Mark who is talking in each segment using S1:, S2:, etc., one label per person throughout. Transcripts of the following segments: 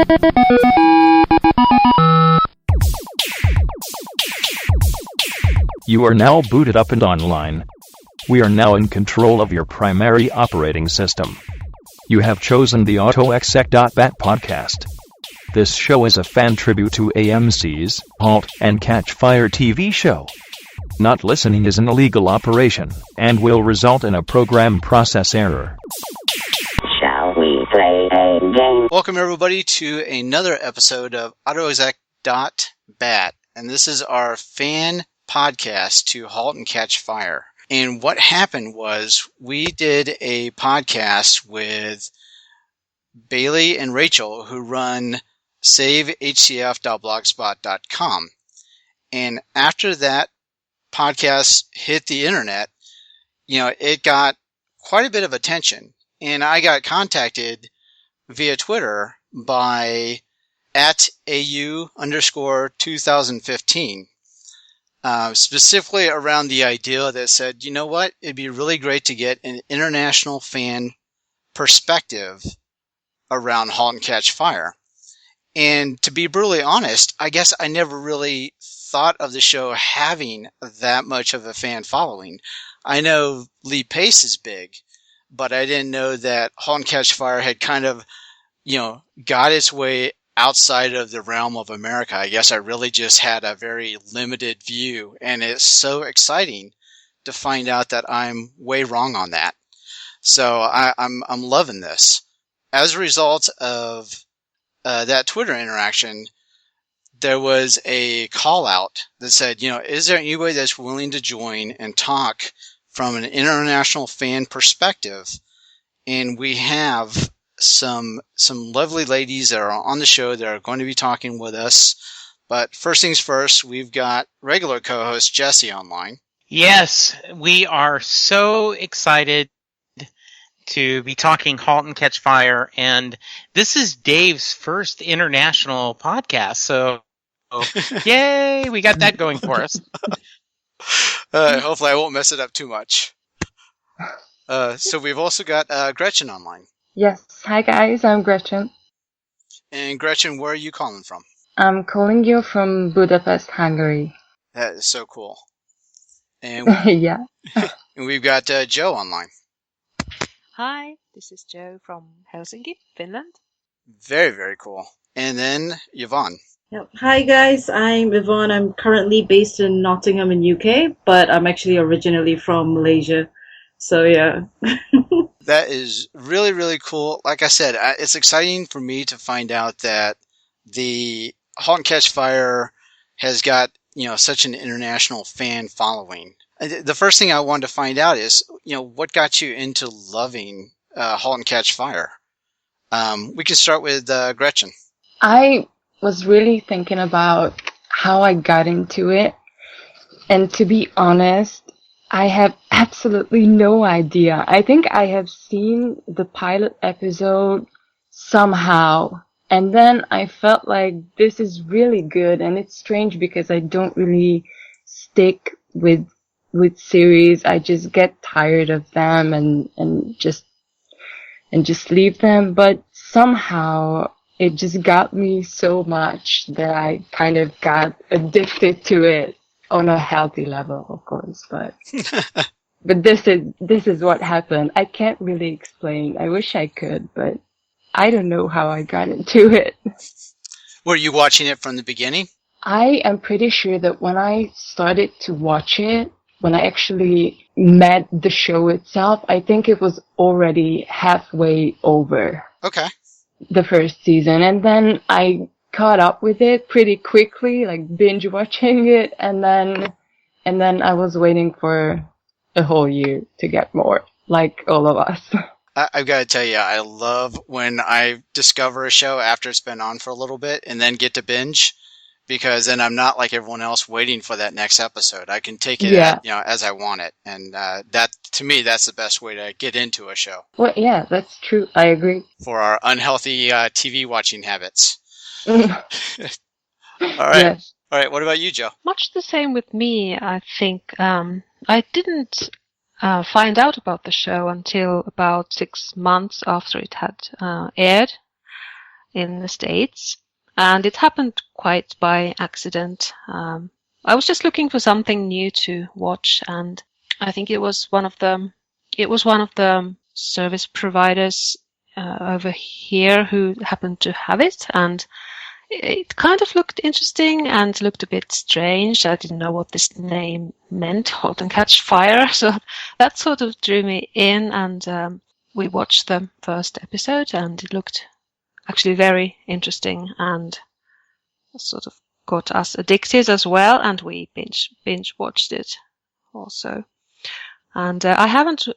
S1: You are now booted up and online. We are now in control of your primary operating system. You have chosen the Autoexec.bat podcast. This show is a fan tribute to AMC's Halt and Catch Fire TV show. Not listening is an illegal operation and will result in a program process error.
S2: Shall we play a game?
S3: Welcome everybody to another episode of Autoexec.bat, and this is our fan podcast to Halt and Catch Fire. And what happened was we did a podcast with Bailey and Rachel, who run savehcf.blogspot.com. And after that podcast hit the internet, it got quite a bit of attention. And I got contacted via Twitter by @AU_2015. Specifically around the idea that said, you know what, it'd be really great to get an international fan perspective around Halt and Catch Fire. And to be brutally honest, I guess I never really thought of the show having that much of a fan following. I know Lee Pace is big, but I didn't know that Halt and Catch Fire had kind of, got its way outside of the realm of America. I guess I really just had a very limited view, and it's so exciting to find out that I'm way wrong on that. So I'm loving this. As a result of that Twitter interaction, there was a call out that said, is there anybody that's willing to join and talk from an international fan perspective? And we have some lovely ladies that are on the show that are going to be talking with us. But first things first, we've got regular co-host Jesse online.
S4: Yes, we are so excited to be talking Halt and Catch Fire, and this is Dave's first international podcast, so yay, we got that going for us.
S3: Hopefully I won't mess it up too much. So we've also got Gretchen online.
S5: Yes. Hi, guys. I'm Gretchen.
S3: And Gretchen, where are you calling from?
S5: I'm calling you from Budapest, Hungary.
S3: That is so cool. And
S5: yeah.
S3: And we've got Joe online.
S6: Hi, this is Joe from Helsinki, Finland.
S3: Very, very cool. And then Yvonne.
S7: Yep. Hi guys, I'm Yvonne. I'm currently based in Nottingham in UK, but I'm actually originally from Malaysia. So yeah.
S3: That is really, really cool. Like I said, it's exciting for me to find out that the Halt and Catch Fire has got, such an international fan following. The first thing I wanted to find out is, what got you into loving Halt and Catch Fire? We can start with Gretchen.
S5: I was really thinking about how I got into it. And to be honest, I have absolutely no idea. I think I have seen the pilot episode somehow. And then I felt like this is really good. And it's strange because I don't really stick with series. I just get tired of them and just leave them. But somehow it just got me so much that I kind of got addicted to it on a healthy level, of course. But this is what happened. I can't really explain. I wish I could, but I don't know how I got into it.
S3: Were you watching it from the beginning?
S5: I am pretty sure that when I started to watch it, when I actually met the show itself, I think it was already halfway over.
S3: Okay.
S5: The first season. And then I caught up with it pretty quickly, like binge watching it. And then I was waiting for a whole year to get more, like all of us.
S3: I've got to tell you, I love when I discover a show after it's been on for a little bit and then get to binge, because then I'm not like everyone else waiting for that next episode. I can take it as I want it. And that, to me, that's the best way to get into a show.
S5: Well, yeah, that's true. I agree.
S3: For our unhealthy TV watching habits. All right.
S5: Yes.
S3: All right. What about you, Joe?
S6: Much the same with me, I think. I didn't find out about the show until about 6 months after it had aired. in the States, and it happened quite by accident. I was just looking for something new to watch, and I think it was one of the service providers over here who happened to have it, and it kind of looked interesting and looked a bit strange. I didn't know what this name meant, Halt and Catch Fire, so that sort of drew me in, and we watched the first episode, and it looked actually very interesting and sort of got us addicted as well, and we binge watched it also. And I haven't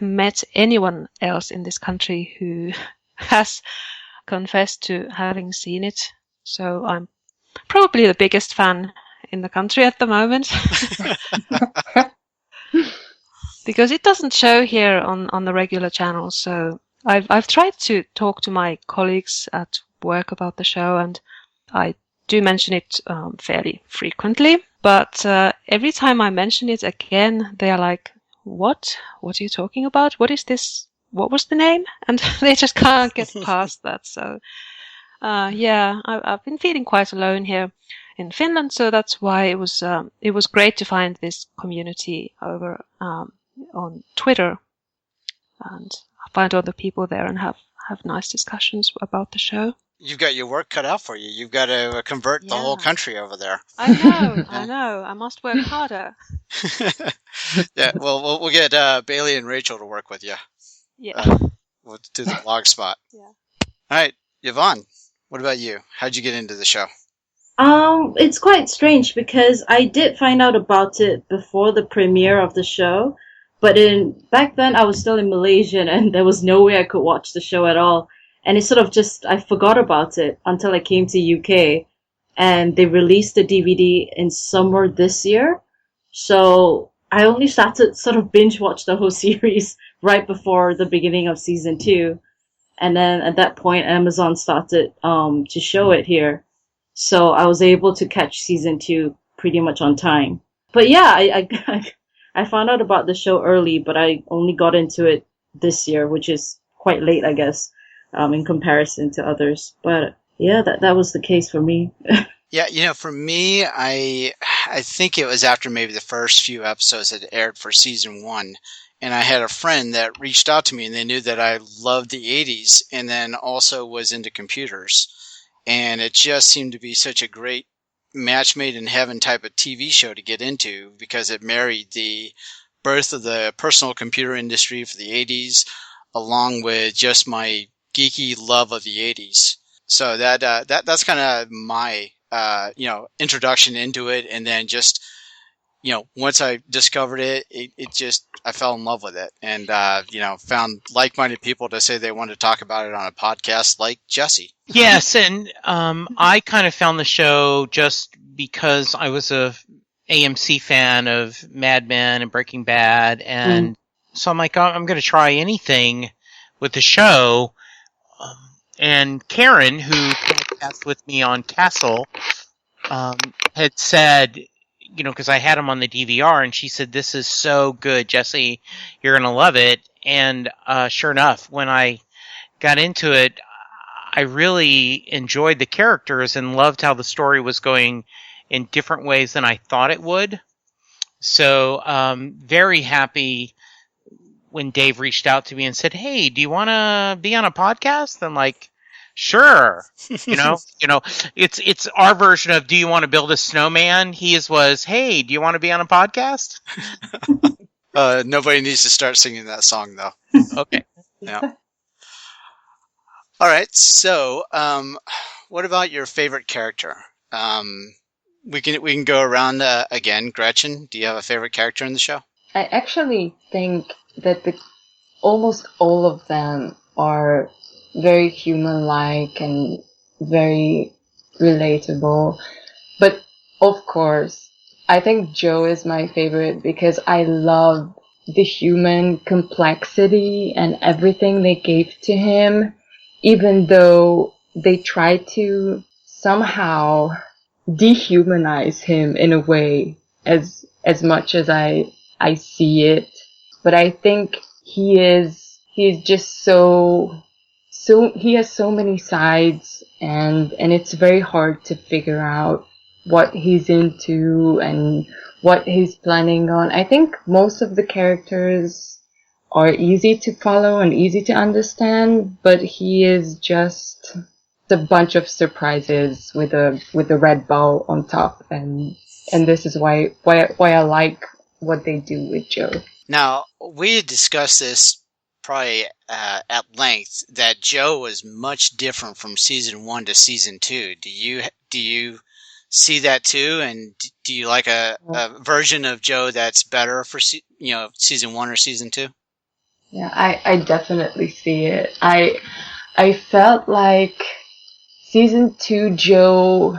S6: met anyone else in this country who has confessed to having seen it, so I'm probably the biggest fan in the country at the moment. Because it doesn't show here on the regular channels, so I've tried to talk to my colleagues at work about the show, and I do mention it fairly frequently, but every time I mention it again, they are like, what are you talking about? What is this? What was the name? And they just can't get past that. So I've been feeling quite alone here in Finland, so that's why it was great to find this community over on Twitter and find other people there and have nice discussions about the show.
S3: You've got your work cut out for you. You've got to convert the whole country over there.
S6: I know. I know. I must work harder.
S3: Yeah, well, we'll get Bailey and Rachel to work with you.
S6: Yeah.
S3: We'll do the blog spot.
S6: Yeah.
S3: All right, Yvonne, what about you? How'd you get into the show?
S7: It's quite strange because I did find out about it before the premiere of the show, but back then I was still in Malaysia and there was no way I could watch the show at all. And it sort of I forgot about it until I came to UK, and they released the DVD in summer this year. So I only started sort of binge watch the whole series right before the beginning of season 2. And then at that point, Amazon started to show it here. So I was able to catch season 2 pretty much on time. But yeah, I found out about the show early, but I only got into it this year, which is quite late, I guess. In comparison to others. But yeah, that was the case for me.
S3: Yeah, for me, I think it was after maybe the first few episodes had aired for season 1, and I had a friend that reached out to me, and they knew that I loved the 80s and then also was into computers. And it just seemed to be such a great match made in heaven type of TV show to get into, because it married the birth of the personal computer industry for the 80s along with just my geeky love of the 80s. So that's kind of my introduction into it, and then just once I discovered it just, I fell in love with it, and found like-minded people to say they wanted to talk about it on a podcast, like Jesse.
S4: Yes, and I kind of found the show just because I was a AMC fan of Mad Men and Breaking Bad, and so I'm like, I'm going to try anything with the show. And Karen, who podcast with me on Castle, had said, because I had him on the DVR, and she said, "This is so good, Jesse. You're going to love it." And sure enough, when I got into it, I really enjoyed the characters and loved how the story was going in different ways than I thought it would. So very happy when Dave reached out to me and said, "Hey, do you want to be on a podcast?" I'm like, "Sure." It's our version of, "Do you want to build a snowman?" His was, "Hey, do you want to be on a podcast?"
S3: Nobody needs to start singing that song, though.
S4: Okay.
S3: Yeah. All right. So, what about your favorite character? We can go around again. Gretchen, do you have a favorite character in the show?
S5: I actually think that almost all of them are very human-like and very relatable. But of course, I think Joe is my favorite because I love the human complexity and everything they gave to him, even though they tried to somehow dehumanize him in a way, as much as I see it. But I think he is just so he has so many sides, and it's very hard to figure out what he's into and what he's planning on. I think most of the characters are easy to follow and easy to understand, but he is just a bunch of surprises with a red bow on top, and this is why I like what they do with Joe.
S3: Now, we had discussed this probably at length, that Joe was much different from season 1 to season 2. Do you see that too? And do you like a version of Joe that's better for season 1 or season 2?
S5: Yeah, I definitely see it. I felt like season 2 Joe,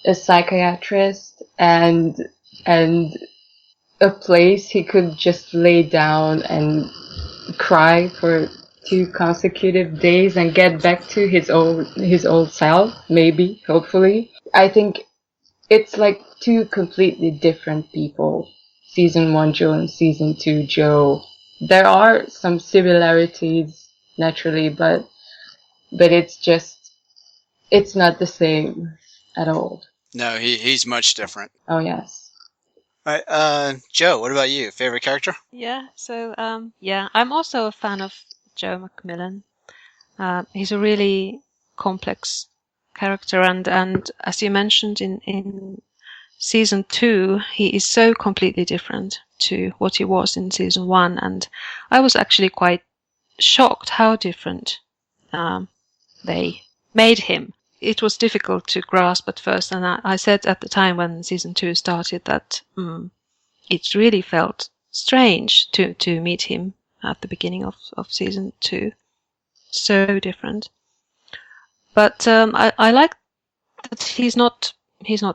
S5: a psychiatrist, and a place he could just lay down and cry for 2 consecutive days and get back to his old self, maybe, hopefully. I think it's like 2 completely different people. Season 1 Joe and season 2 Joe. There are some similarities, naturally, but it's not the same at all.
S3: No, he's much different.
S5: Oh, yes.
S3: All right, Joe, what about you? Favorite character?
S6: Yeah, so I'm also a fan of Joe McMillan. He's a really complex character, and as you mentioned in season 2, he is so completely different to what he was in season 1, and I was actually quite shocked how different they made him. It was difficult to grasp at first, and I said at the time when season 2 started that it really felt strange to meet him at the beginning of season 2. So different. But I like that he's not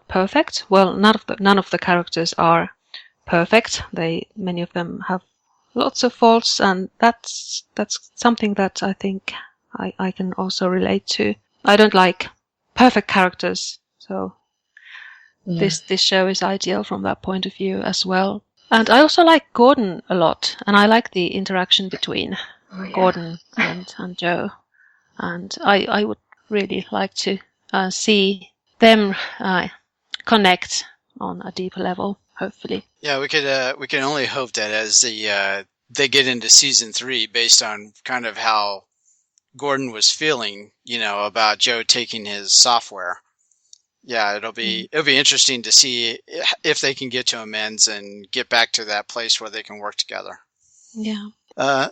S6: perfect. Well, none of the characters are perfect. Many of them have lots of faults, and that's something that I think I can also relate to. I don't like perfect characters, so this show is ideal from that point of view as well. And I also like Gordon a lot, and I like the interaction between Gordon and Joe. And I would really like to see them connect on a deeper level, hopefully.
S3: Yeah, we can only hope that as they get into season 3, based on kind of how Gordon was feeling, about Joe taking his software. Yeah, it'll be interesting to see if they can get to amends and get back to that place where they can work together.
S6: Yeah.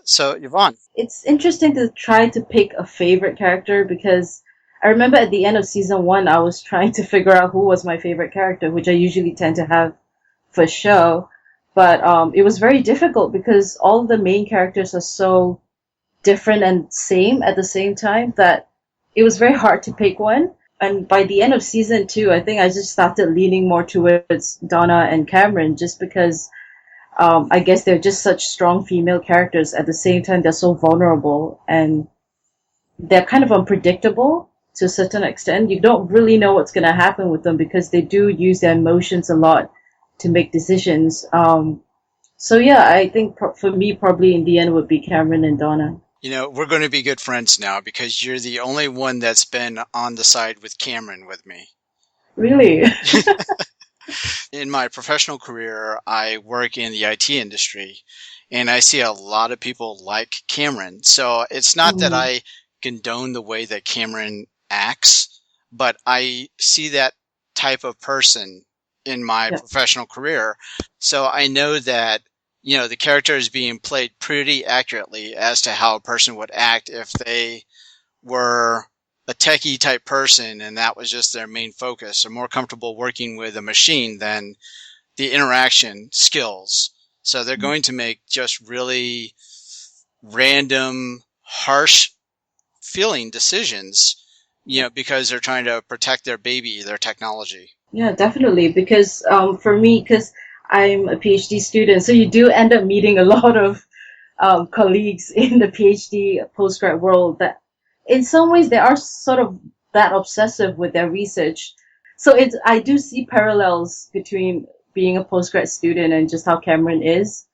S3: So Yvonne,
S7: It's interesting to try to pick a favorite character, because I remember at the end of season 1, I was trying to figure out who was my favorite character, which I usually tend to have for a show. But it was very difficult because all of the main characters are so different and same at the same time that it was very hard to pick one. And by the end of season 2, I think I just started leaning more towards Donna and Cameron, just because I guess they're just such strong female characters. At the same time, they're so vulnerable and they're kind of unpredictable to a certain extent. You don't really know what's going to happen with them because they do use their emotions a lot to make decisions. So yeah, I think for me, probably in the end would be Cameron and Donna.
S3: we're going to be good friends now because you're the only one that's been on the side with Cameron with me.
S7: Really?
S3: In my professional career, I work in the IT industry, and I see a lot of people like Cameron. So it's not that I condone the way that Cameron acts, but I see that type of person in my professional career. So I know that, the character is being played pretty accurately as to how a person would act if they were a techie type person and that was just their main focus. They're more comfortable working with a machine than the interaction skills. So they're going to make just really random, harsh feeling decisions, because they're trying to protect their baby, their technology.
S7: Yeah, definitely. Because for me, because I'm a PhD student, so you do end up meeting a lot of colleagues in the PhD postgrad world that in some ways they are sort of that obsessive with their research. So I do see parallels between being a postgrad student and just how Cameron is.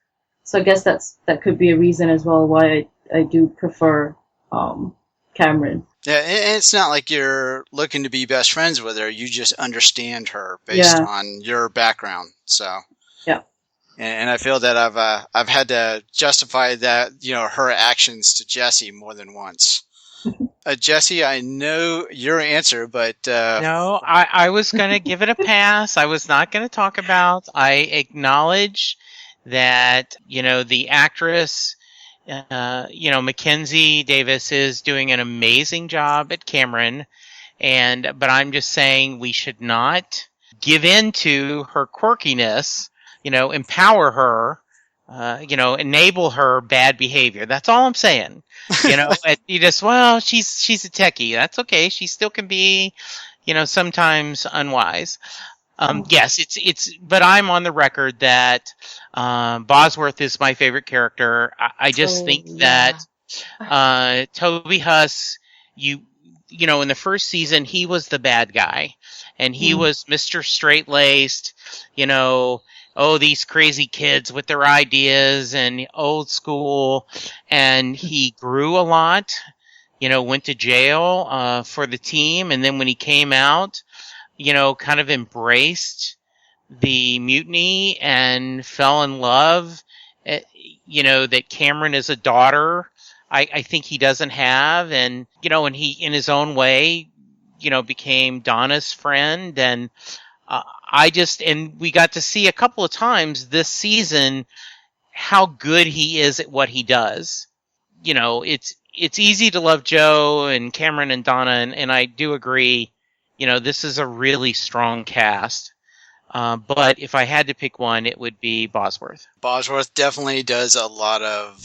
S7: So I guess that could be a reason as well why I do prefer Cameron.
S3: Yeah, and it's not like you're looking to be best friends with her. You just understand her based on your background. So
S7: yeah,
S3: and I feel that I've had to justify that, her actions to Jesse more than once. Jesse, I know your answer, but
S4: No, I was going to give it a pass. I was not going to talk about. I acknowledge that, the actress, Mackenzie Davis is doing an amazing job at Cameron. But I'm just saying we should not give in to her quirkiness, empower her, enable her bad behavior. That's all I'm saying. She's a techie. That's okay. She still can be, sometimes unwise. Yes, but I'm on the record that Bosworth is my favorite character. I just think that Toby Huss, in the first season, he was the bad guy, and he was Mr. Straight-laced, these crazy kids with their ideas and old school, and he grew a lot, went to jail for the team, and then when he came out, kind of embraced the mutiny and fell in love, that Cameron is a daughter I think he doesn't have, and he in his own way, became Donna's friend, and and we got to see a couple of times this season how good he is at what he does. It's easy to love Joe and Cameron and Donna, and I do agree, this is a really strong cast. But if I had to pick one, it would be Bosworth.
S3: Bosworth definitely does a lot of...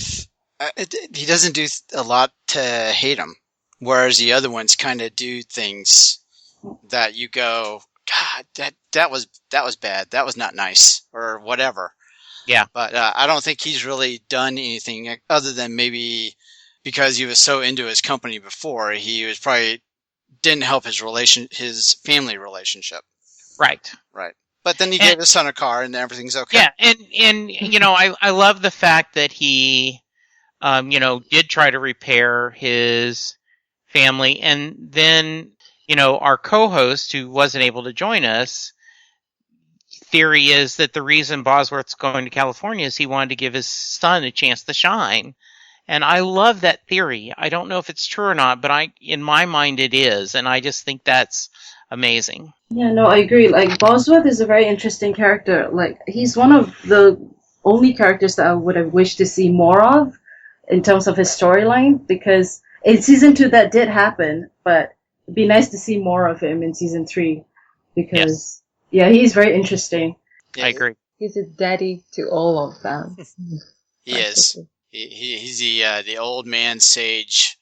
S3: he doesn't do a lot to hate him, whereas the other ones kind of do things that you go, God, that was bad. That was not nice, or whatever.
S4: Yeah.
S3: But I don't think he's really done anything other than maybe because he was so into his company before, he was probably didn't help his family relationship.
S4: Right.
S3: But then he gave his son a car, and everything's okay.
S4: Yeah, and I love the fact that he, did try to repair his family, and then our co-host who wasn't able to join us, theory is that the reason Bosworth's going to California is he wanted to give his son a chance to shine. And I love that theory. I don't know if it's true or not, but in my mind it is, and I just think that's amazing.
S7: Yeah, no, I agree. Like, Bosworth is a very interesting character. Like, he's one of the only characters that I would have wished to see more of in terms of his storyline, because in season 2 that did happen, but it'd be nice to see more of him in season 3, because he's very interesting.
S3: Yeah,
S4: I agree.
S5: He's a daddy to all of them.
S3: He is. He's the old man sage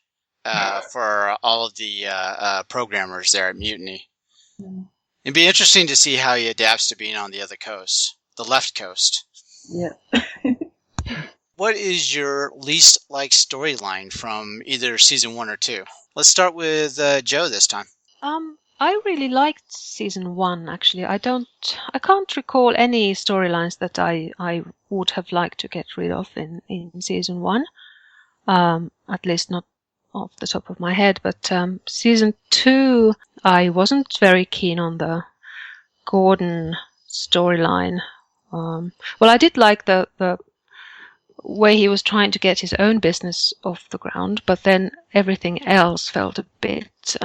S3: for all of the programmers there at Mutiny. It'd be interesting to see how he adapts to being on the other coast, the left coast.
S7: Yeah.
S3: What is your least liked storyline from either season 1 or 2? Let's start with Joe this time.
S6: I really liked season 1, actually. I can't recall any storylines that I would have liked to get rid of in season 1. At least not off the top of my head. But season 2, I wasn't very keen on the Gordon storyline. Well, I did like the way he was trying to get his own business off the ground, but then everything else felt a bit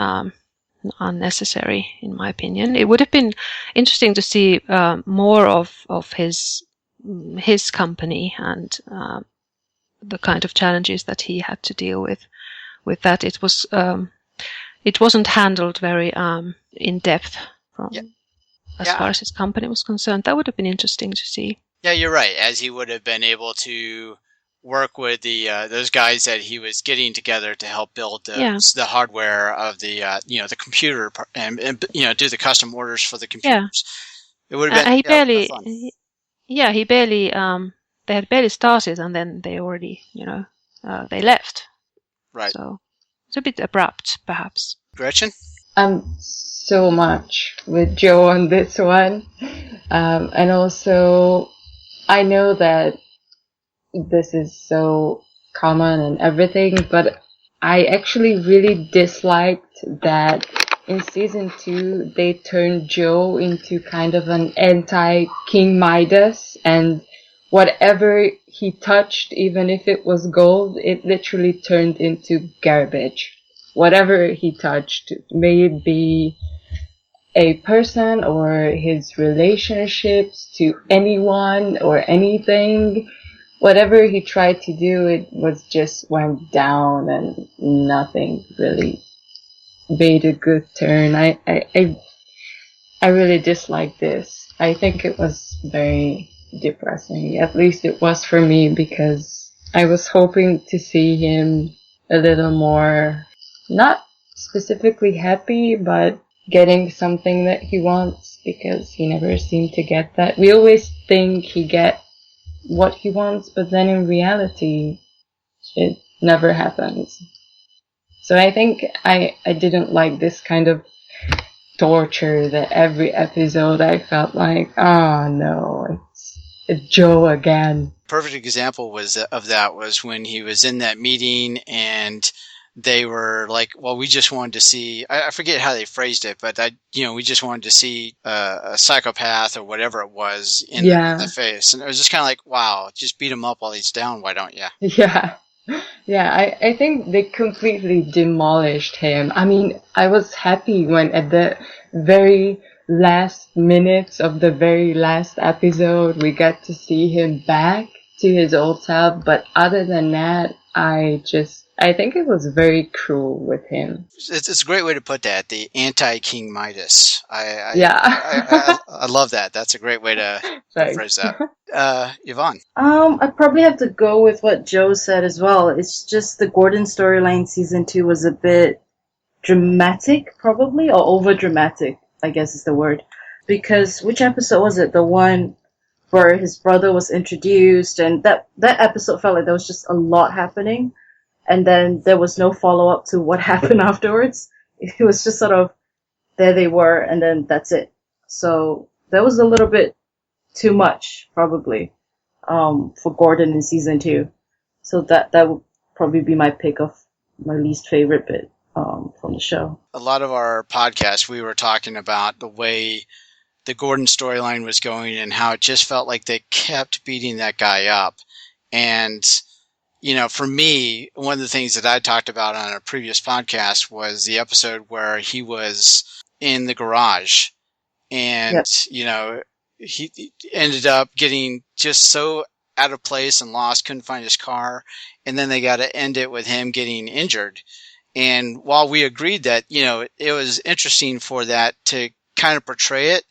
S6: unnecessary, in my opinion. It would have been interesting to see more of his company and the kind of challenges that he had to deal with that. It wasn't handled very in depth as far as his company was concerned. That would have been interesting to see.
S3: Yeah, you're right. As he would have been able to work with the those guys that he was getting together to help build the hardware of the the computer and do the custom orders for the computers. It would have been
S6: he barely they had barely started, and then they already they left.
S3: Right.
S6: So it's a bit abrupt, perhaps.
S3: Gretchen?
S5: So much with Joe on this one, and also I know that this is so common and everything, but I actually really disliked that in season 2 they turned Joe into kind of an anti-King Midas, and whatever he touched, even if it was gold, it literally turned into garbage. Whatever he touched, may it be a person or his relationships to anyone or anything, whatever he tried to do, it was just went down and nothing really made a good turn. I really dislike this. I think it was very depressing. At least it was for me, because I was hoping to see him a little more, not specifically happy, but getting something that he wants, because he never seemed to get that. We always think he get what he wants, but then in reality, it never happens. So I think I didn't like this kind of torture that every episode I felt like, oh no, it's Joe again.
S3: Perfect example of that was when he was in that meeting and they were like, well, we just wanted to see, I forget how they phrased it, but we just wanted to see a psychopath or whatever it was in the face. And it was just kind of like, wow, just beat him up while he's down. Why don't you?
S5: Yeah. Yeah, I think they completely demolished him. I mean, I was happy when at the very last minutes of the very last episode we got to see him back to his old self, but other than that, I think it was very cruel with him.
S3: It's a great way to put that, the anti-King Midas. I love that. That's a great way to phrase that. Yvonne?
S7: I'd probably have to go with what Joe said as well. It's just the Gordon storyline season 2 was a bit dramatic, probably, or over-dramatic, I guess is the word. Because, which episode was it? The one where his brother was introduced, and that episode felt like there was just a lot happening. And then there was no follow-up to what happened afterwards. It was just sort of, there they were, and then that's it. So that was a little bit too much, probably, for Gordon in season 2. So that would probably be my pick of my least favorite bit from the show.
S3: A lot of our podcasts, we were talking about the way the Gordon storyline was going and how it just felt like they kept beating that guy up. And for me, one of the things that I talked about on a previous podcast was the episode where he was in the garage and, he ended up getting just so out of place and lost, couldn't find his car. And then they got to end it with him getting injured. And while we agreed that, it was interesting for that to kind of portray it,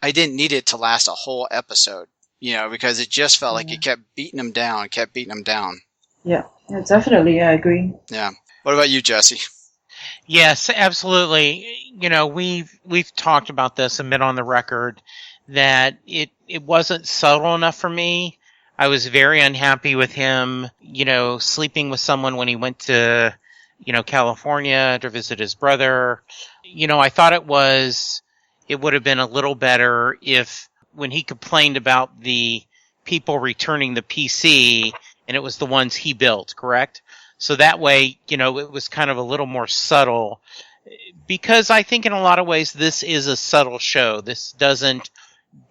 S3: I didn't need it to last a whole episode, because it just felt like it kept beating him down.
S7: Yeah, definitely. I agree.
S3: Yeah. What about you, Jesse?
S4: Yes, absolutely. We've talked about this and been on the record that it wasn't subtle enough for me. I was very unhappy with him, sleeping with someone when he went to, California to visit his brother. I thought it would have been a little better if when he complained about the people returning the PC, and it was the ones he built, correct? So that way, it was kind of a little more subtle, because I think in a lot of ways this is a subtle show. This doesn't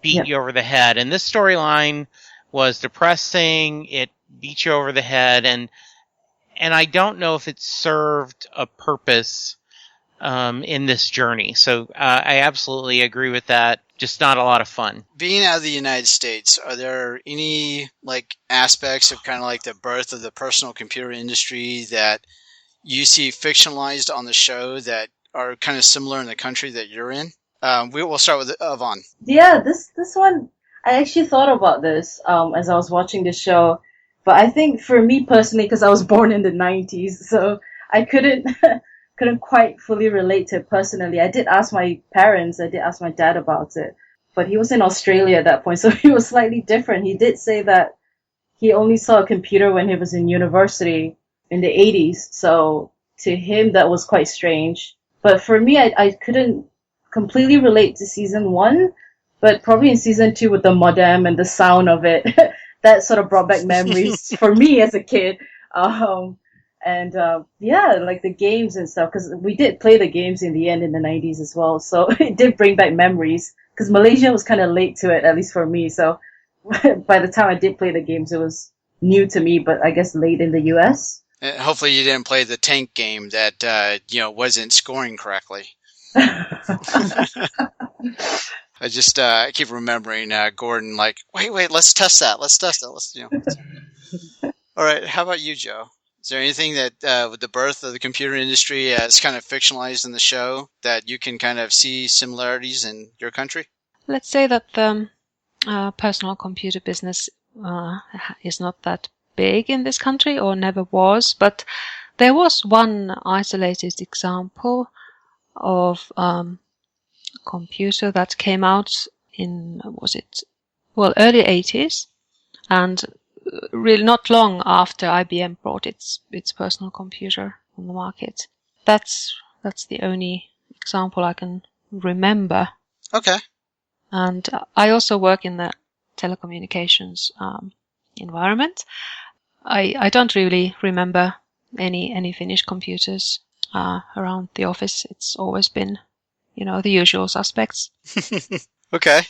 S4: beat you over the head. And this storyline was depressing. It beat you over the head. And I don't know if it served a purpose in this journey. So I absolutely agree with that. Just not a lot of fun.
S3: Being out of the United States, are there any aspects of kind of like the birth of the personal computer industry that you see fictionalized on the show that are kind of similar in the country that you're in? We'll start with Yvonne.
S7: Yeah, this one, I actually thought about this as I was watching the show. But I think for me personally, because I was born in the 90s, so I couldn't quite fully relate to it personally. I did ask my parents, I did ask my dad about it, but he was in Australia at that point, so he was slightly different. He did say that he only saw a computer when he was in university in the 80s, so to him that was quite strange. But for me, I couldn't completely relate to season 1, but probably in season 2 with the modem and the sound of it, that sort of brought back memories for me as a kid. And yeah, like the games and stuff, because we did play the games in the end in the 90s as well. So it did bring back memories, because Malaysia was kind of late to it, at least for me. So by the time I did play the games, it was new to me, but I guess late in the US.
S3: Hopefully you didn't play the tank game that, wasn't scoring correctly. I just I keep remembering Gordon like, wait, let's test that. Let's test that. All right, how about you, Joe? Is there anything that with the birth of the computer industry as kind of fictionalized in the show that you can kind of see similarities in your country?
S6: Let's say that the personal computer business is not that big in this country, or never was, but there was one isolated example of computer that came out in, early 80s, and really not long after IBM brought its personal computer on the market. That's the only example I can remember.
S3: Okay.
S6: And I also work in the telecommunications environment. I don't really remember any Finnish computers around the office. It's always been, the usual suspects.
S3: Okay.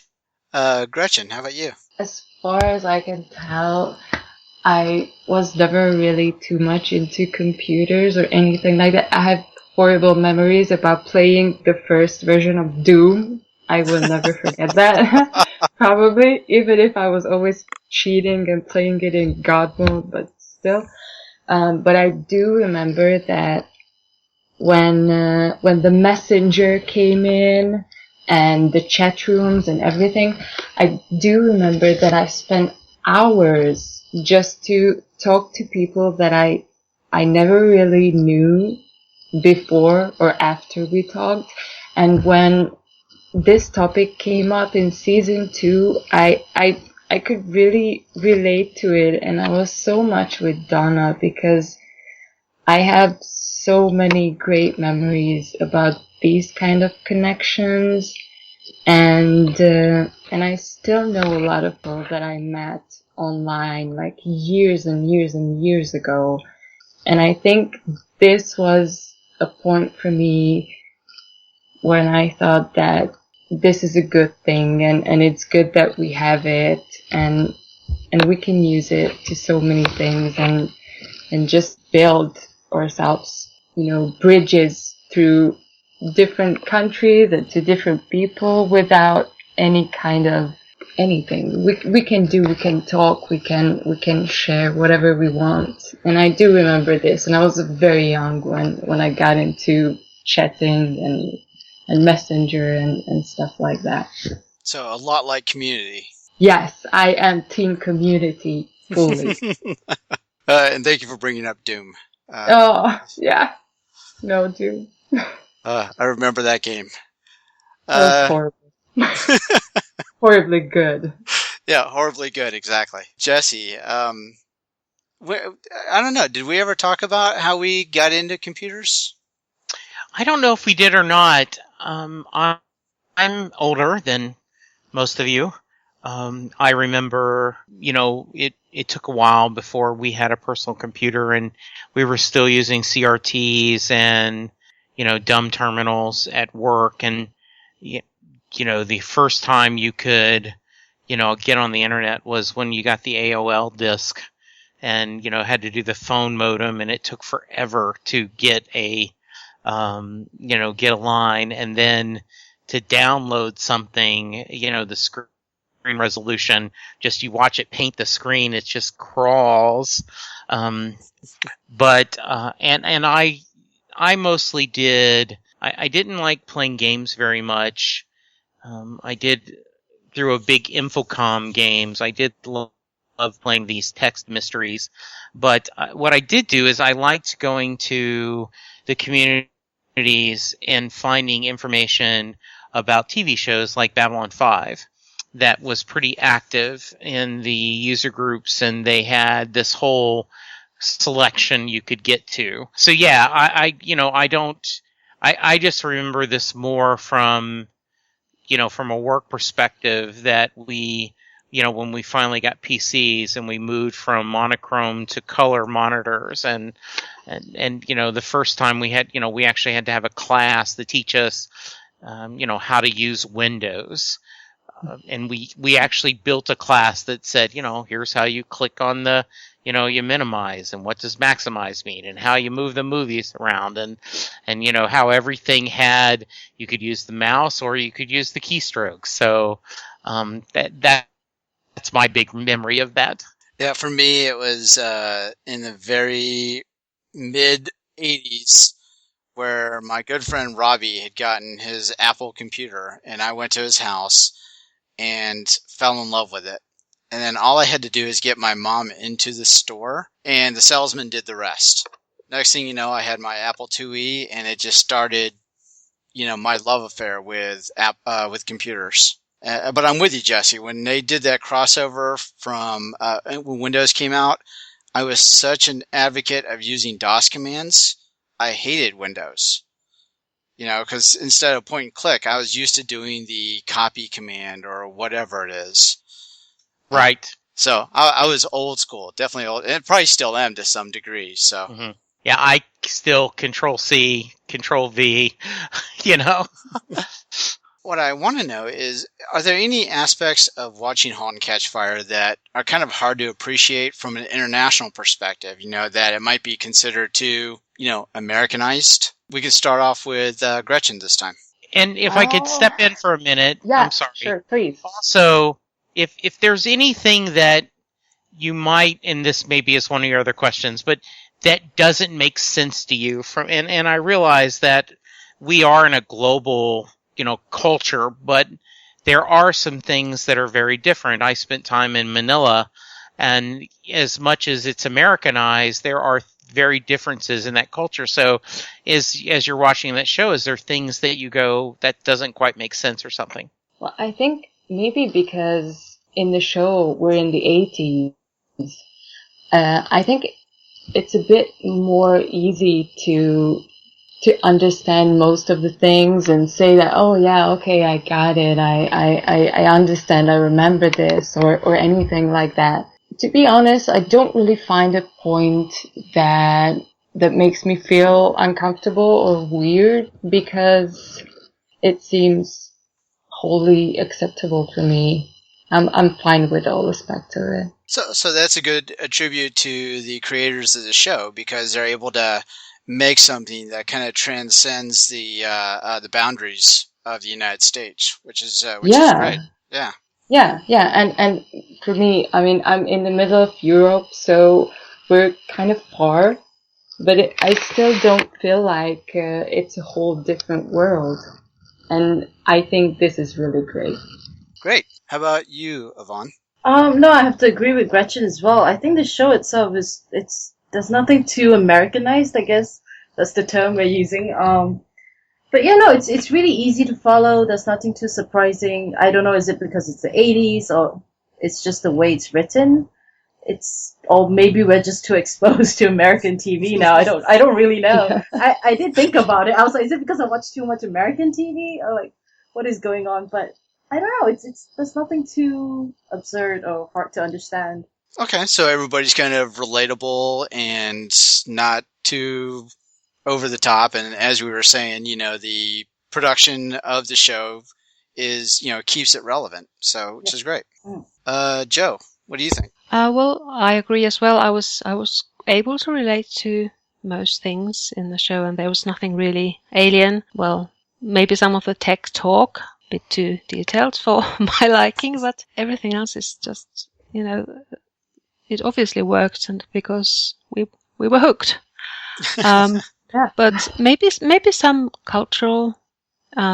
S3: Gretchen, how about you?
S5: As far as I can tell, I was never really too much into computers or anything like that. I have horrible memories about playing the first version of Doom. I will never forget that. Probably, even if I was always cheating and playing it in God mode, but still. But I do remember that when the messenger came in and the chat rooms and everything, I do remember that I spent hours just to talk to people that I never really knew before or after we talked. And when this topic came up in season 2, I could really relate to it, and I was so much with Donna because I have so many great memories about these kind of connections, and I still know a lot of people that I met online like years and years and years ago, and I think this was a point for me when I thought that this is a good thing, and it's good that we have it, and we can use it to so many things, and just build ourselves, bridges through different countries and to different people without any kind of anything. We can talk, we can share whatever we want. And I do remember this, and I was very young when I got into chatting and Messenger and stuff like that.
S3: So a lot like Community.
S5: Yes, I am team Community fully.
S3: And thank you for bringing up Doom.
S5: Yeah. No, Doom.
S3: I remember that game.
S5: That was horrible. Horribly good.
S3: Yeah, horribly good, exactly. Jesse, I don't know, did we ever talk about how we got into computers?
S4: I don't know if we did or not. I'm older than most of you. I remember, it took a while before we had a personal computer, and we were still using CRTs and, dumb terminals at work. And, the first time you could, get on the internet was when you got the AOL disk and, had to do the phone modem, and it took forever to get get a line, and then to download something, the screen resolution, just you watch it paint the screen, it just crawls. But I mostly did, I didn't like playing games very much. I did through a big Infocom games. I did love playing these text mysteries. But what I did do is I liked going to the communities and finding information about TV shows like Babylon 5 that was pretty active in the user groups, and they had this whole selection you could get to. So yeah, I just remember this more from, from a work perspective, that we when we finally got PCs and we moved from monochrome to color monitors, and the first time we had, we actually had to have a class to teach us, how to use Windows. And we actually built a class that said, here's how you click on the, you minimize, and what does maximize mean, and how you move the movies around, and how everything you could use the mouse or you could use the keystrokes. So that's my big memory of that.
S3: Yeah, for me, it was in the very mid 80s where my good friend Robbie had gotten his Apple computer, and I went to his house and fell in love with it. And then all I had to do is get my mom into the store, and the salesman did the rest. Next thing you know, I had my Apple IIe, and it just started, my love affair with computers. But I'm with you, Jesse. When they did that crossover from when Windows came out, I was such an advocate of using DOS commands. I hated Windows. Because instead of point and click, I was used to doing the copy command or whatever it is.
S4: Right.
S3: So I was old school, definitely old, and probably still am to some degree. So
S4: mm-hmm. Yeah, I still Control C, Control V.
S3: What I want to know is, are there any aspects of watching *Halt and Catch Fire* that are kind of hard to appreciate from an international perspective? That it might be considered too, Americanized. We could start off with Gretchen this time.
S4: And if I could step in for a minute,
S5: Yeah,
S4: I'm sorry.
S5: sure, please.
S4: Also, if there's anything that you might, and this maybe is one of your other questions, but that doesn't make sense to you and I realize that we are in a global, culture, but there are some things that are very different. I spent time in Manila, and as much as it's Americanized, there are very differences in that culture. So as you're watching that show, is there things that you go, that doesn't quite make sense or something?
S5: Well, I think maybe because in the show we're in the 80s, I think it's a bit more easy to understand most of the things and say that, oh yeah, okay, I got it, I understand, I remember this, or anything like that. To be honest, I don't really find a point that makes me feel uncomfortable or weird, because it seems wholly acceptable for me. I'm fine with all aspects of it.
S3: So that's a good attribute to the creators of the show, because they're able to make something that kind of transcends the boundaries of the United States, which is great. Yeah.
S5: Yeah. And for me, I mean, I'm in the middle of Europe, so we're kind of far, but I still don't feel like it's a whole different world. And I think this is really great.
S3: Great. How about you, Yvonne?
S7: No, I have to agree with Gretchen as well. I think the show itself there's nothing too Americanized, I guess that's the term we're using. But yeah, no, it's really easy to follow. There's nothing too surprising. I don't know, is it because it's the 80s, or it's just the way it's written? Or maybe we're just too exposed to American TV now. I don't really know. I did think about it. I was like, is it because I watch too much American TV, or like what is going on? But I don't know. There's nothing too absurd or hard to understand.
S3: Okay, so everybody's kind of relatable and not too over the top. And as we were saying, the production of the show is, keeps it relevant. So, which is great. Joe, what do you think?
S6: Well, I agree as well. I was able to relate to most things in the show, and there was nothing really alien. Well, maybe some of the tech talk, a bit too detailed for my liking, but everything else is just, it obviously worked, and because we were hooked.
S5: Yeah.
S6: But maybe some cultural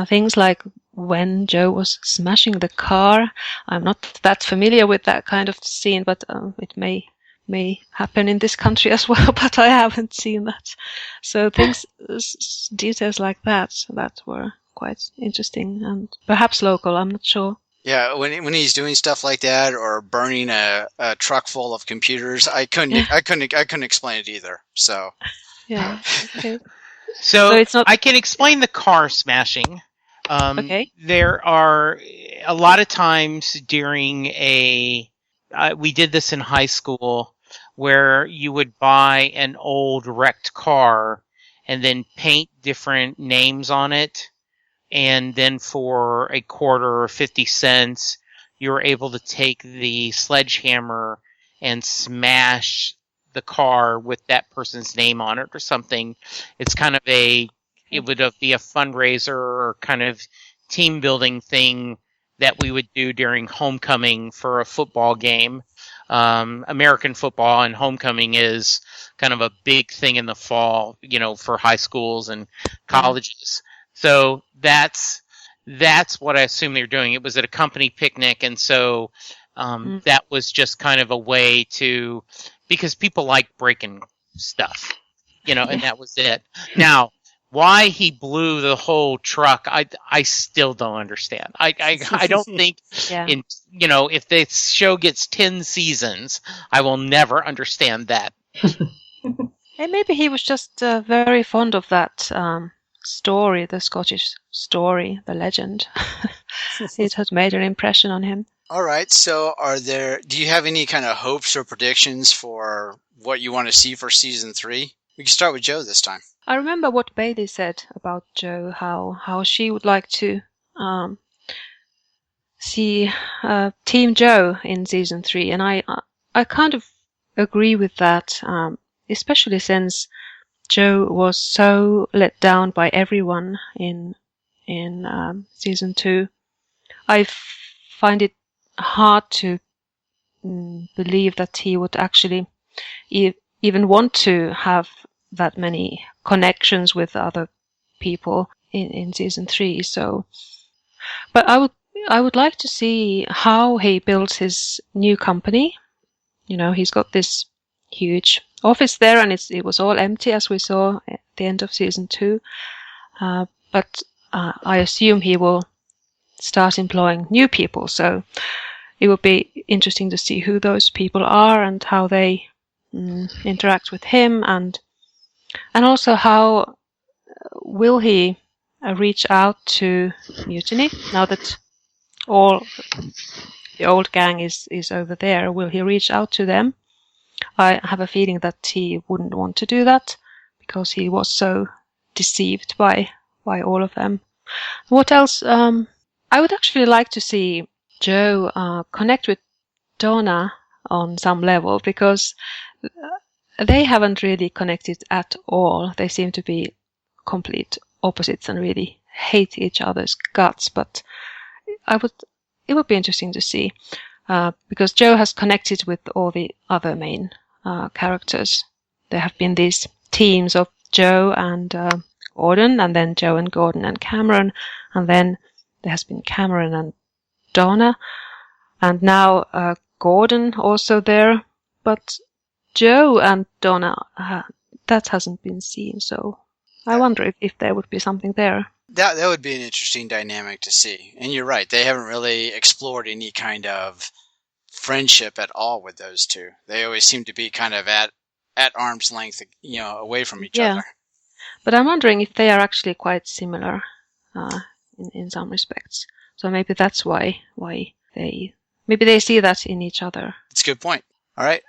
S6: things, like when Joe was smashing the car. I'm not that familiar with that kind of scene, but it may happen in this country as well, but I haven't seen that. So details like that were quite interesting, and perhaps local, I'm not sure.
S3: Yeah, when he's doing stuff like that, or burning a truck full of computers, I couldn't explain it either. So
S6: yeah, okay.
S4: So
S6: it's not.
S4: I can explain the car smashing.
S6: Okay.
S4: There are a lot of times during we did this in high school, where you would buy an old wrecked car and then paint different names on it. And then for a quarter or 50 cents, you were able to take the sledgehammer and smash the car with that person's name on it or something. It's kind of it would be a fundraiser or kind of team building thing that we would do during homecoming for a football game. American football and homecoming is kind of a big thing in the fall, for high schools and colleges. So that's what I assume they're doing. It was at a company picnic, and so that was just kind of a way to, because people like breaking stuff, and that was it. Now, why he blew the whole truck, I still don't understand. I don't think if the show gets 10 seasons, I will never understand that.
S6: And maybe he was just very fond of that story, the Scottish story, the legend. It had made an impression on him.
S3: All right. So do you have any kind of hopes or predictions for what you want to see for season 3? We can start with Joe this time.
S6: I remember what Bailey said about Joe, how she would like to see Team Joe in season 3, and I kind of agree with that, especially since Joe was so let down by everyone in season 2. I find it hard to believe that he would actually even want to have that many connections with other people in season 3. So, but I would like to see how he builds his new company. He's got this huge office there, and it was all empty, as we saw at the end of season 2. But I assume he will start employing new people. So it will be interesting to see who those people are and how they interact with him, and also how will he reach out to Mutiny now that all the old gang is over there. Will he reach out to them? I have a feeling that he wouldn't want to do that because he was so deceived by all of them. What else? I would actually like to see Joe connect with Donna on some level, because they haven't really connected at all. They seem to be complete opposites and really hate each other's guts. But it would be interesting to see, because Joe has connected with all the other main characters. There have been these teams of Joe and Gordon, and then Joe and Gordon and Cameron, and then there has been Cameron and Donna, and now Gordon also there. But Joe and Donna, that hasn't been seen, so I wonder if there would be something there.
S3: That would be an interesting dynamic to see. And you're right, they haven't really explored any kind of friendship at all with those two. They always seem to be kind of at arm's length, away from each other.
S6: But I'm wondering if they are actually quite similar in some respects. So maybe that's why they see that in each other.
S3: That's a good point. All right,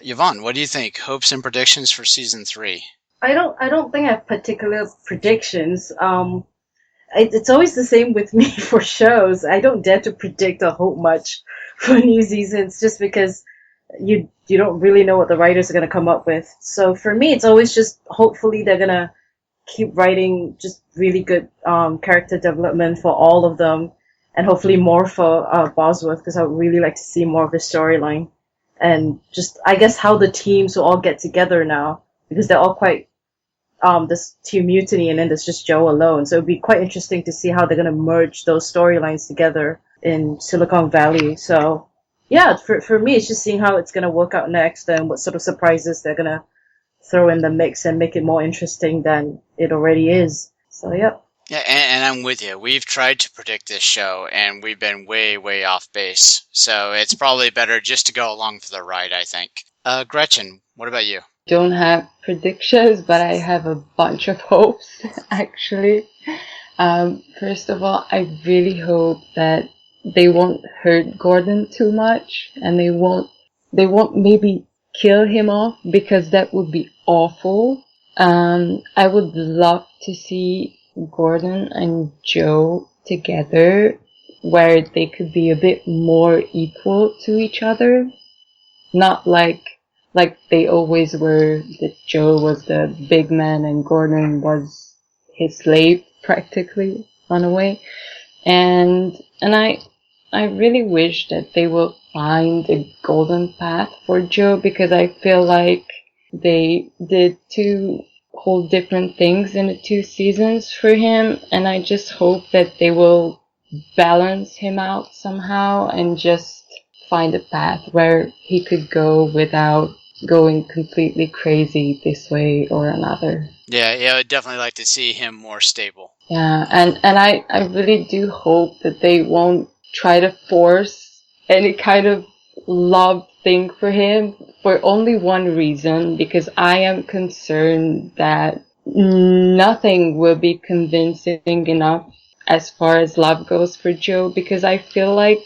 S3: Yvonne, what do you think? Hopes and predictions for season 3?
S7: I don't think I have particular predictions. It's always the same with me for shows. I don't dare to predict or hope much for new seasons, just because you don't really know what the writers are going to come up with. So for me, it's always just hopefully they're going to keep writing just really good character development for all of them, and hopefully more for Bosworth, because I would really like to see more of his storyline. And just, I guess, how the teams will all get together now, because they're all quite, this Team Mutiny, and then there's just Joe alone. So it'd be quite interesting to see how they're going to merge those storylines together in Silicon Valley. So, yeah, for me, it's just seeing how it's going to work out next and what sort of surprises they're going to throw in the mix and make it more interesting than it already is. So, yeah.
S3: Yeah, and I'm with you. We've tried to predict this show, and we've been way, way off base. So it's probably better just to go along for the ride, I think. Gretchen, what about you?
S5: Don't have predictions, but I have a bunch of hopes, actually. First of all, I really hope that they won't hurt Gordon too much, and they won't maybe kill him off, because that would be awful. I would love to see Gordon and Joe together, where they could be a bit more equal to each other. Not like they always were, that Joe was the big man and Gordon was his slave, practically, on a way. And I really wish that they will find a golden path for Joe, because I feel like they did two whole different things in the 2 seasons for him, and I just hope that they will balance him out somehow and just find a path where he could go without going completely crazy this way or another.
S3: Yeah, I would definitely like to see him more stable.
S5: Yeah, and I really do hope that they won't try to force any kind of love thing for him for only one reason, because I am concerned that nothing will be convincing enough as far as love goes for Joe, because I feel like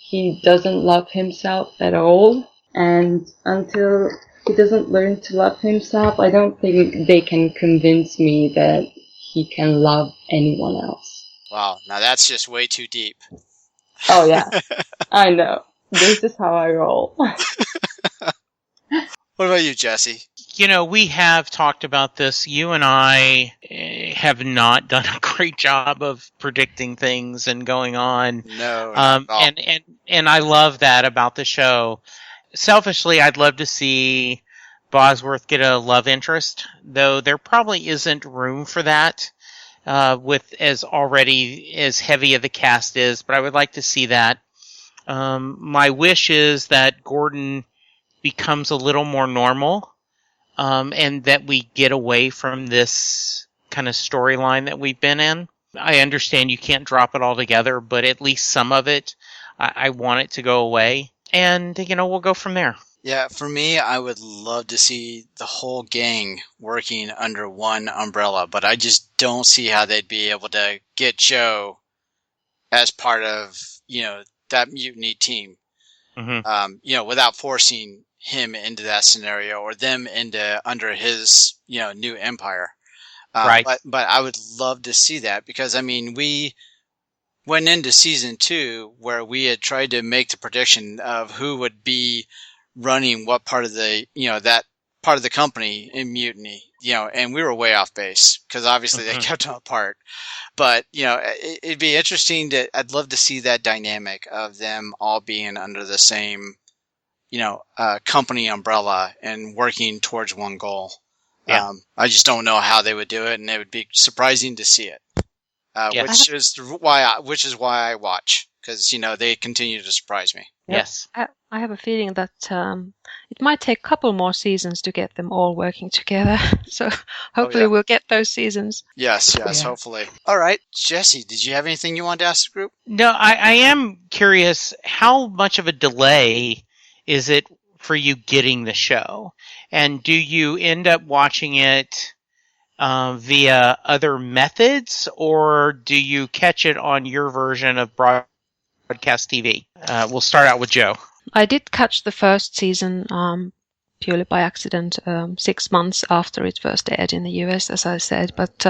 S5: he doesn't love himself at all, and until he doesn't learn to love himself, I don't think they can convince me that he can love anyone else.
S3: Wow, now that's just way too deep.
S5: Oh yeah, I know. This is how I roll.
S3: What about you, Jesse?
S4: We have talked about this. You and I have not done a great job of predicting things and going on.
S3: No, not at all.
S4: And I love that about the show. Selfishly, I'd love to see Bosworth get a love interest, though there probably isn't room for that with as already as heavy of the cast is, but I would like to see that. My wish is that Gordon becomes a little more normal, and that we get away from this kind of storyline that we've been in. I understand you can't drop it all together, but at least some of it, I want it to go away. And, we'll go from there.
S3: Yeah, for me, I would love to see the whole gang working under one umbrella, but I just don't see how they'd be able to get Joe as part of, that mutiny team.
S4: Mm-hmm.
S3: Without forcing him into that scenario or them under his, new empire.
S4: Right.
S3: But I would love to see that, because, we went into season 2 where we had tried to make the prediction of who would be running what part of the, that part of the company in mutiny, and we were way off base, because obviously they kept them apart. But, it'd be interesting I'd love to see that dynamic of them all being under the same, company umbrella and working towards one goal.
S4: Yeah.
S3: I just don't know how they would do it, and it would be surprising to see it.
S4: Yes.
S3: Which is why I watch, because, they continue to surprise me.
S4: Yes.
S6: I have a feeling that it might take a couple more seasons to get them all working together. So hopefully we'll get those seasons.
S3: Yes, hopefully. All right, Jesse, did you have anything you wanted to ask the group?
S4: No, I am curious, how much of a delay is it for you getting the show? And do you end up watching it via other methods, or do you catch it on your version of broadcast TV? We'll start out with Joe.
S6: I did catch the first season purely by accident 6 months after it first aired in the US, as I said. But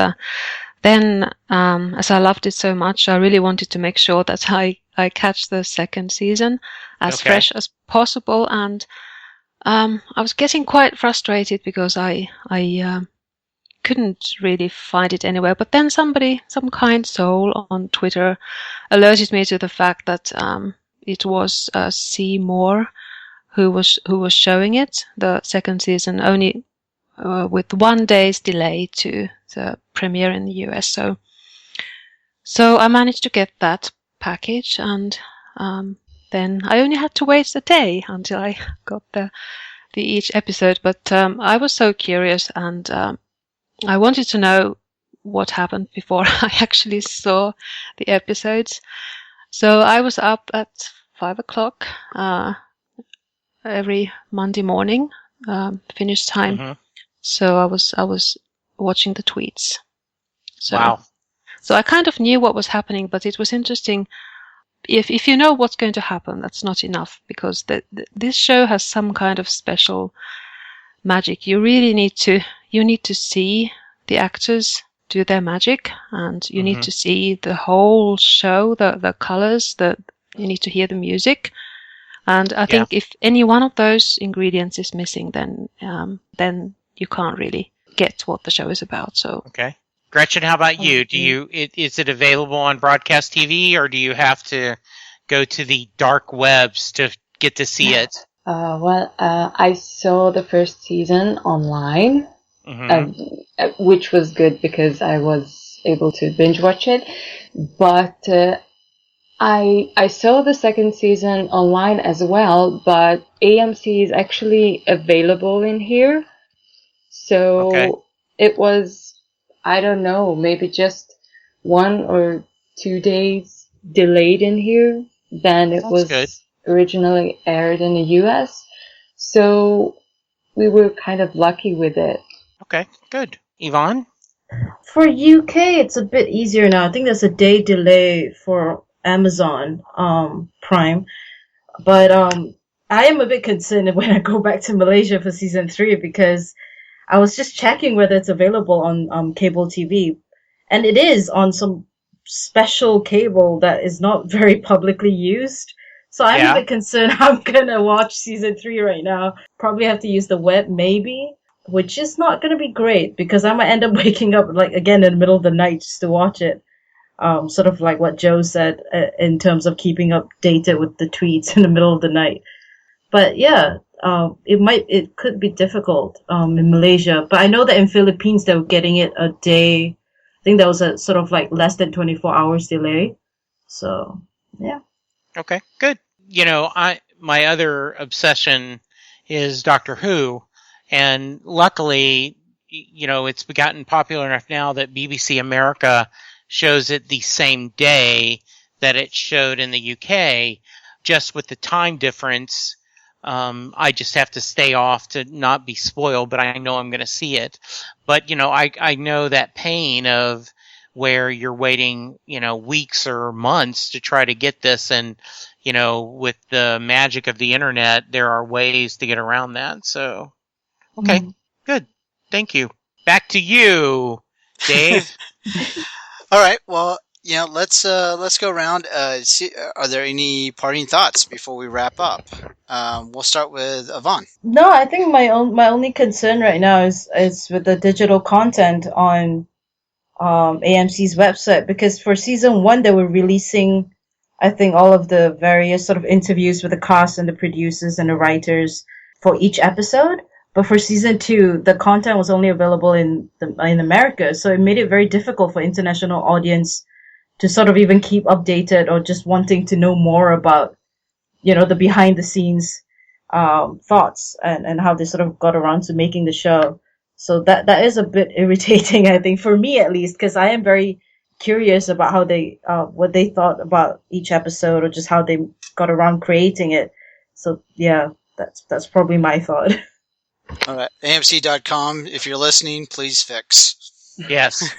S6: then, as I loved it so much, I really wanted to make sure that I catch the second season as fresh as possible. And I was getting quite frustrated because I couldn't really find it anywhere. But then some kind soul on Twitter alerted me to the fact that it was Seymour who was showing it, the second season, only with 1 day's delay to the premiere in the US. So I managed to get that package, and then I only had to wait a day until I got each episode. But I was so curious, and I wanted to know what happened before I actually saw the episodes. So I was up at 5:00 every Monday morning, finish time.
S4: Mm-hmm.
S6: So I was watching the tweets. So,
S4: wow.
S6: So I kind of knew what was happening, but it was interesting if you know what's going to happen, that's not enough, because this show has some kind of special magic. You really need to see the actors do their magic, and you need to see the whole show, the colors, you need to hear the music. And I think if any one of those ingredients is missing, then you can't really get what the show is about. So
S4: okay. Gretchen, how about you? Is it available on broadcast TV, or do you have to go to the dark webs to get to see it?
S5: I saw the first season online, which was good because I was able to binge watch it. But I saw the second season online as well, but AMC is actually available in here. So it was, I don't know, maybe just 1 or 2 days delayed in here than it was originally aired in the US. So we were kind of lucky with it.
S4: Okay, good. Yvonne?
S7: For UK, it's a bit easier now. I think there's a day delay for Amazon Prime. But I am a bit concerned when I go back to Malaysia for season 3, because I was just checking whether it's available on cable TV. And it is on some special cable that is not very publicly used. So I'm a bit concerned I'm going to watch season 3 right now. Probably have to use the web, maybe, which is not going to be great, because I might end up waking up, like, again in the middle of the night just to watch it. Sort of like what Joe said in terms of keeping updated with the tweets in the middle of the night. But yeah, it could be difficult in Malaysia. But I know that in Philippines they were getting it a day. I think that was a sort of like less than 24 hours delay. So yeah.
S4: Okay, good. My other obsession is Doctor Who, and luckily, it's gotten popular enough now that BBC America shows it the same day that it showed in the UK. Just with the time difference, I just have to stay off to not be spoiled, but I know I'm going to see it. But, I know that pain of where you're waiting, weeks or months to try to get this. And, with the magic of the internet, there are ways to get around that. So, okay, good. Thank you. Back to you, Dave.
S3: All right. Well, let's go around. See, are there any parting thoughts before we wrap up? We'll start with Yvonne.
S7: No, I think my only concern right now is with the digital content on AMC's website, because for season 1 they were releasing, I think, all of the various sort of interviews with the cast and the producers and the writers for each episode. But for season 2, the content was only available in America, so it made it very difficult for international audience to sort of even keep updated or just wanting to know more about, the behind the scenes thoughts and how they sort of got around to making the show. So that is a bit irritating, I think, for me at least, because I am very curious about how they what they thought about each episode, or just how they got around creating it. So yeah, that's probably my thought.
S3: All right, AMC.com, if you're listening, please fix.
S4: Yes,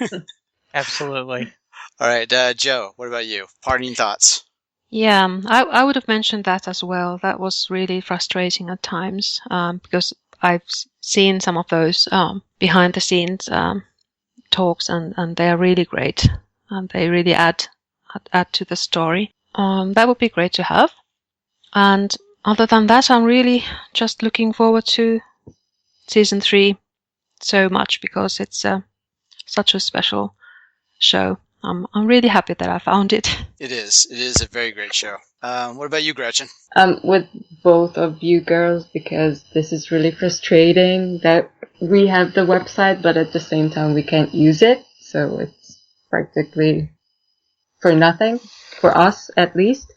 S4: absolutely.
S3: All right, Joe, what about you? Parting thoughts?
S6: Yeah, I would have mentioned that as well. That was really frustrating at times, because I've seen some of those behind the scenes talks, and they are really great, and they really add to the story. That would be great to have. And other than that, I'm really just looking forward to season 3 so much, because it's such a special show. I'm really happy that I found it.
S3: It is a very great show. What about you, Gretchen?
S5: With both of you girls, because this is really frustrating that we have the website, but at the same time we can't use it. So it's practically for nothing, for us at least.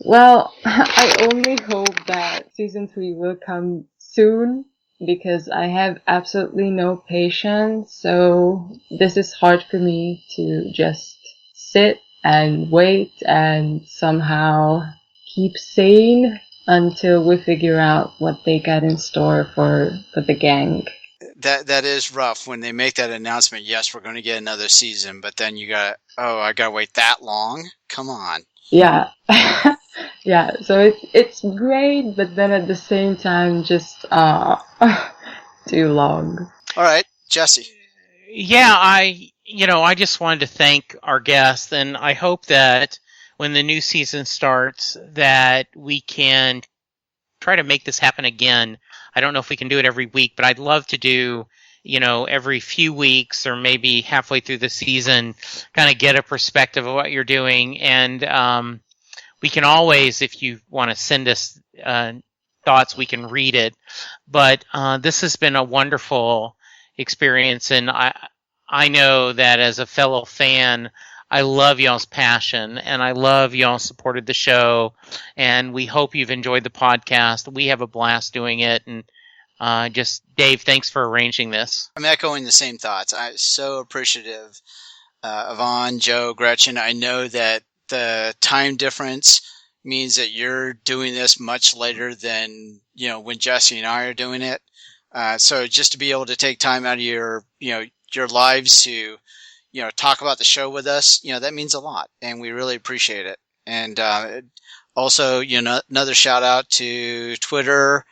S5: Well, I only hope that season 3 will come soon, because I have absolutely no patience. So this is hard for me to just sit and wait and somehow keep sane until we figure out what they got in store for the gang.
S3: That is rough when they make that announcement. Yes, we're going to get another season, but then I got to wait that long. Come on.
S5: Yeah. Yeah, so it's great, but then at the same time, just too long.
S3: All right, Jesse.
S4: Yeah, I just wanted to thank our guests, and I hope that when the new season starts, that we can try to make this happen again. I don't know if we can do it every week, but I'd love to do, every few weeks or maybe halfway through the season, kind of get a perspective of what you're doing. And we can always, if you want to send us thoughts, we can read it. But this has been a wonderful experience, and I know that as a fellow fan, I love y'all's passion, and I love y'all supported the show, and we hope you've enjoyed the podcast. We have a blast doing it, and just, Dave, thanks for arranging this.
S3: I'm echoing the same thoughts. I'm so appreciative of Yvonne, Joe, Gretchen. I know that the time difference means that you're doing this much later than, when Jesse and I are doing it. So just to be able to take time out of your lives to, talk about the show with us, that means a lot, and we really appreciate it. And also, another shout out to Twitter,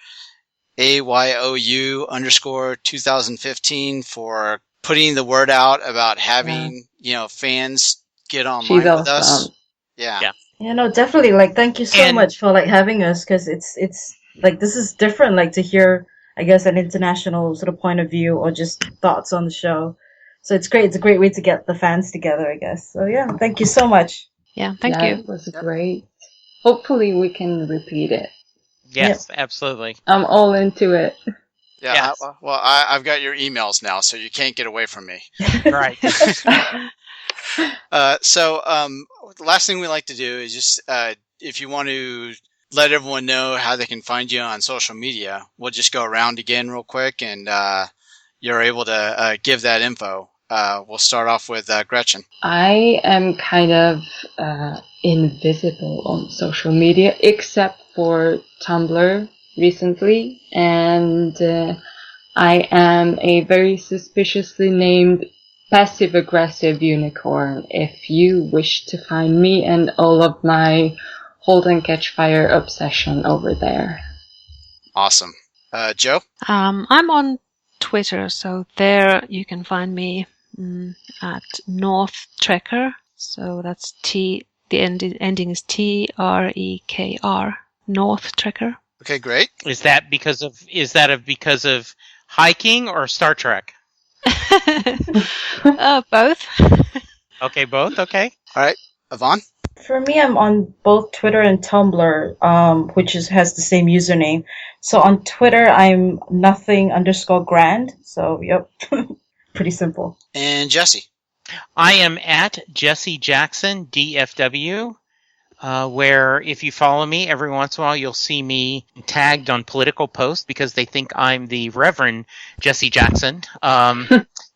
S3: AYOU_2015 for putting the word out about having, fans get online with us. Yeah.
S7: Definitely. Thank you so much for having us, because it's this is different, to hear, I guess, an international sort of point of view or just thoughts on the show. So it's great. It's a great way to get the fans together, I guess. So yeah, thank you so much.
S6: Yeah, thank you.
S5: It was great. Hopefully we can repeat it.
S4: Yes, absolutely.
S5: I'm all into it.
S3: Yeah.
S4: Yes.
S3: I've got your emails now, so you can't get away from me.
S4: Right.
S3: So the last thing we like to do is just, if you want to let everyone know how they can find you on social media, we'll just go around again real quick, and you're able to give that info. We'll start off with Gretchen.
S5: I am kind of invisible on social media, except for Tumblr recently, and I am a very suspiciously named passive-aggressive unicorn if you wish to find me and all of my Hold and Catch Fire obsession over there.
S3: Awesome. Joe?
S6: I'm on Twitter, so there you can find me at North Trekker. So that's the ending is TREKR, North Trekker.
S3: Okay, great.
S4: Is that because of hiking or Star Trek?
S6: Both.
S4: Okay, both. Okay.
S3: All right, Yvonne.
S7: For me, I'm on both Twitter and Tumblr, which has the same username. So on Twitter, I'm nothing_grand. So yep, pretty simple.
S3: And Jesse.
S4: I am at Jesse Jackson DFW. Where if you follow me, every once in a while you'll see me tagged on political posts because they think I'm the Reverend Jesse Jackson.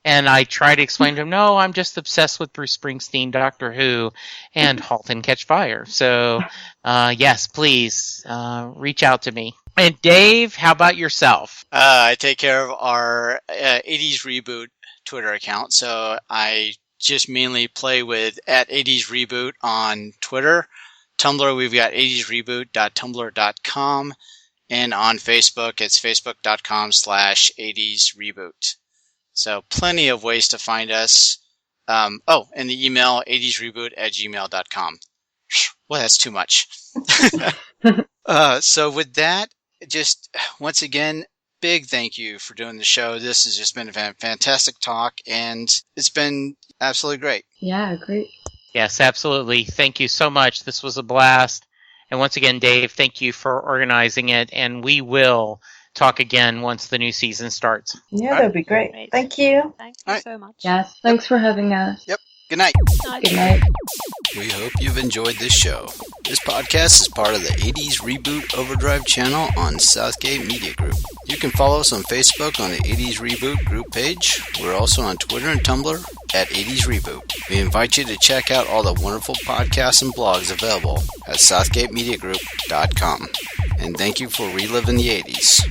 S4: And I try to explain to them, no, I'm just obsessed with Bruce Springsteen, Doctor Who, and Halt and Catch Fire. So, yes, please reach out to me. And Dave, how about yourself?
S3: I take care of our 80s Reboot Twitter account. So I just mainly play with at 80s Reboot on Twitter. Tumblr, we've got 80sreboot.tumblr.com. And on Facebook, it's facebook.com/80sreboot. So plenty of ways to find us. And the email, 80sreboot@gmail.com. Well, that's too much. So with that, just once again, big thank you for doing the show. This has just been a fantastic talk, and it's been absolutely great.
S5: Yeah, great.
S4: Yes, absolutely. Thank you so much. This was a blast. And once again, Dave, thank you for organizing it, and we will talk again once the new season starts.
S7: Yeah, that'd be great. Thank you.
S6: Thank you so much.
S5: Yes, thanks for having us.
S3: Yep. Good night.
S5: Good night.
S3: We hope you've enjoyed this show. This podcast is part of the 80s Reboot Overdrive channel on Southgate Media Group. You can follow us on Facebook on the 80s Reboot group page. We're also on Twitter and Tumblr at 80s Reboot. We invite you to check out all the wonderful podcasts and blogs available at southgatemediagroup.com. And thank you for reliving the 80s.